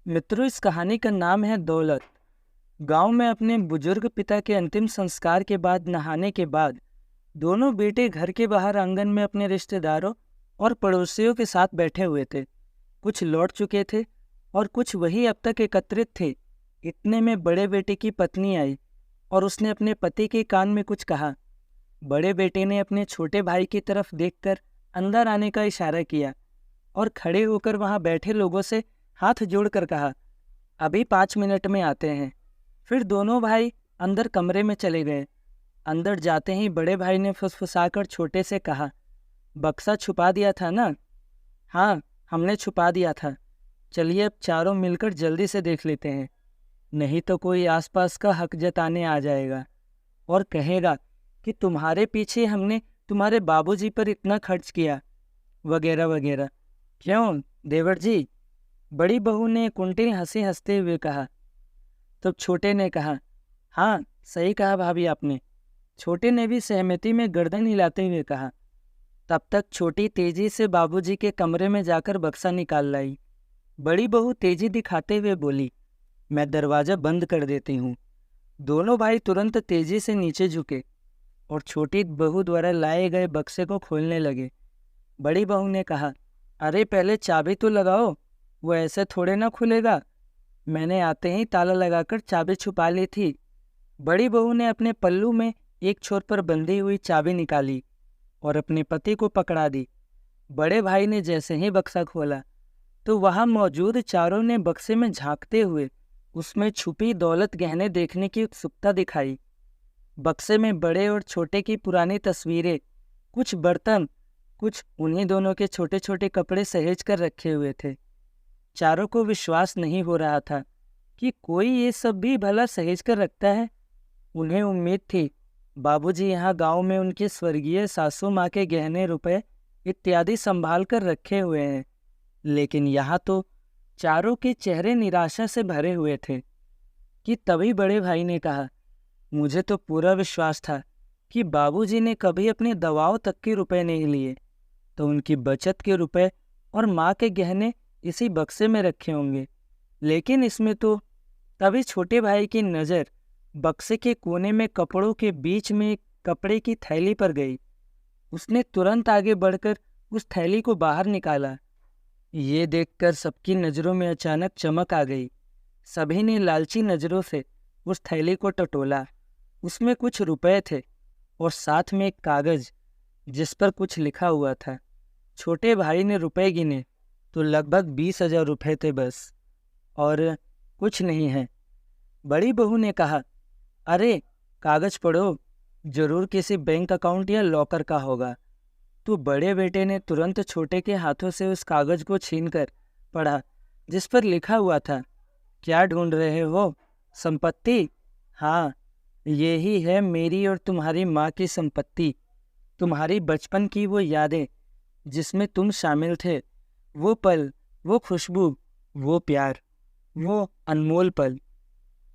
मित्रों, इस कहानी का नाम है दौलत। गांव में अपने बुजुर्ग पिता के अंतिम संस्कार के बाद नहाने के बाद दोनों बेटे घर के बाहर आंगन में अपने रिश्तेदारों और पड़ोसियों के साथ बैठे हुए थे। कुछ लौट चुके थे और कुछ वही अब तक एकत्रित थे। इतने में बड़े बेटे की पत्नी आई और उसने अपने पति के कान में कुछ कहा। बड़े बेटे ने अपने छोटे भाई की तरफ देखकर अंदर आने का इशारा किया और खड़े होकर वहां बैठे लोगों से हाथ जोड़कर कहा, अभी 5 मिनट में आते हैं। फिर दोनों भाई अंदर कमरे में चले गए। अंदर जाते ही बड़े भाई ने फुसफुसाकर छोटे से कहा, बक्सा छुपा दिया था ना? हाँ, हमने छुपा दिया था। चलिए अब चारों मिलकर जल्दी से देख लेते हैं, नहीं तो कोई आसपास का हक जताने आ जाएगा और कहेगा कि तुम्हारे पीछे हमने तुम्हारे बाबूजी पर इतना खर्च किया, वगैरह वगैरह। क्यों देवर जी? बड़ी बहू ने कुंती हंसी हंसते हुए कहा। तब छोटे ने कहा, हाँ सही कहा भाभी आपने। छोटे ने भी सहमति में गर्दन हिलाते हुए कहा। तब तक छोटी तेजी से बाबूजी के कमरे में जाकर बक्सा निकाल लाई। बड़ी बहू तेजी दिखाते हुए बोली, मैं दरवाजा बंद कर देती हूँ। दोनों भाई तुरंत तेजी से नीचे झुके और छोटी बहू द्वारा लाए गए बक्से को खोलने लगे। बड़ी बहू ने कहा, अरे पहले चाबी तो लगाओ, वो ऐसे थोड़े ना खुलेगा। मैंने आते ही ताला लगाकर चाबी छुपा ली थी। बड़ी बहू ने अपने पल्लू में एक छोर पर बंधी हुई चाबी निकाली और अपने पति को पकड़ा दी। बड़े भाई ने जैसे ही बक्सा खोला तो वहां मौजूद चारों ने बक्से में झांकते हुए उसमें छुपी दौलत गहने देखने की उत्सुकता दिखाई। बक्से में बड़े और छोटे की पुरानी तस्वीरें, कुछ बर्तन, कुछ उन्हीं दोनों के छोटे छोटे कपड़े सहेज कर रखे हुए थे। चारों को विश्वास नहीं हो रहा था कि कोई ये सब भी भला सहेज कर रखता है। उन्हें उम्मीद थी बाबूजी यहाँ गांव में उनकी स्वर्गीय सासू माँ के गहने, रुपए इत्यादि संभाल कर रखे हुए हैं, लेकिन यहाँ तो चारों के चेहरे निराशा से भरे हुए थे। कि तभी बड़े भाई ने कहा, मुझे तो पूरा विश्वास था कि बाबूजी ने कभी अपनी दवाओं तक के रुपए नहीं लिए, तो उनकी बचत के रुपए और माँ के गहने इसी बक्से में रखे होंगे, लेकिन इसमें तो। तभी छोटे भाई की नज़र बक्से के कोने में कपड़ों के बीच में एक कपड़े की थैली पर गई। उसने तुरंत आगे बढ़कर उस थैली को बाहर निकाला। ये देखकर सबकी नज़रों में अचानक चमक आ गई। सभी ने लालची नज़रों से उस थैली को टटोला। उसमें कुछ रुपए थे और साथ में एक कागज़ जिस पर कुछ लिखा हुआ था। छोटे भाई ने रुपए गिने तो लगभग 20,000 रुपये थे बस, और कुछ नहीं है। बड़ी बहू ने कहा, अरे कागज पढ़ो, जरूर किसी बैंक अकाउंट या लॉकर का होगा। तो बड़े बेटे ने तुरंत छोटे के हाथों से उस कागज को छीनकर पढ़ा, जिस पर लिखा हुआ था, क्या ढूंढ रहे हो? संपत्ति? हाँ, यही है मेरी और तुम्हारी माँ की संपत्ति। तुम्हारी बचपन की वो यादें जिसमें तुम शामिल थे, वो पल, वो खुशबू, वो प्यार, वो अनमोल पल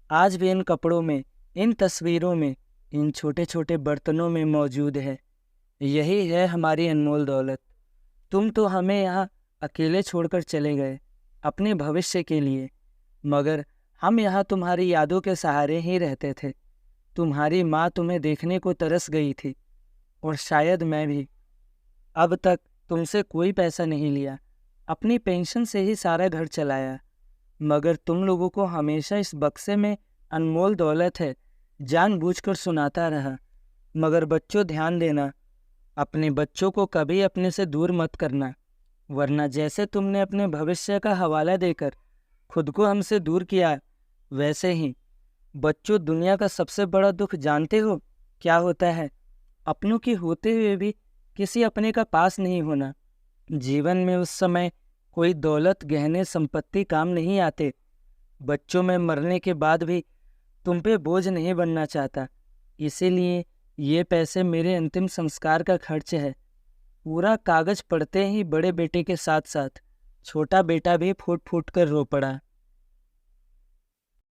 आज भी इन कपड़ों में, इन तस्वीरों में, इन छोटे छोटे बर्तनों में मौजूद है। यही है हमारी अनमोल दौलत। तुम तो हमें यहाँ अकेले छोड़कर चले गए अपने भविष्य के लिए, मगर हम यहाँ तुम्हारी यादों के सहारे ही रहते थे। तुम्हारी माँ तुम्हें देखने को तरस गई थी और शायद मैं भी। अब तक तुमसे कोई पैसा नहीं लिया, अपनी पेंशन से ही सारा घर चलाया, मगर तुम लोगों को हमेशा इस बक्से में अनमोल दौलत है जानबूझकर सुनाता रहा। मगर बच्चों, ध्यान देना, अपने बच्चों को कभी अपने से दूर मत करना, वरना जैसे तुमने अपने भविष्य का हवाला देकर खुद को हमसे दूर किया, वैसे ही। बच्चों, दुनिया का सबसे बड़ा दुख जानते हो क्या होता है? अपनों की होते हुए भी किसी अपने का पास नहीं होना। जीवन में उस समय कोई दौलत, गहने, संपत्ति काम नहीं आते। बच्चों, में मरने के बाद भी तुम पे बोझ नहीं बनना चाहता, इसीलिए ये पैसे मेरे अंतिम संस्कार का खर्च है। पूरा कागज पढ़ते ही बड़े बेटे के साथ साथ छोटा बेटा भी फूट फूट कर रो पड़ा।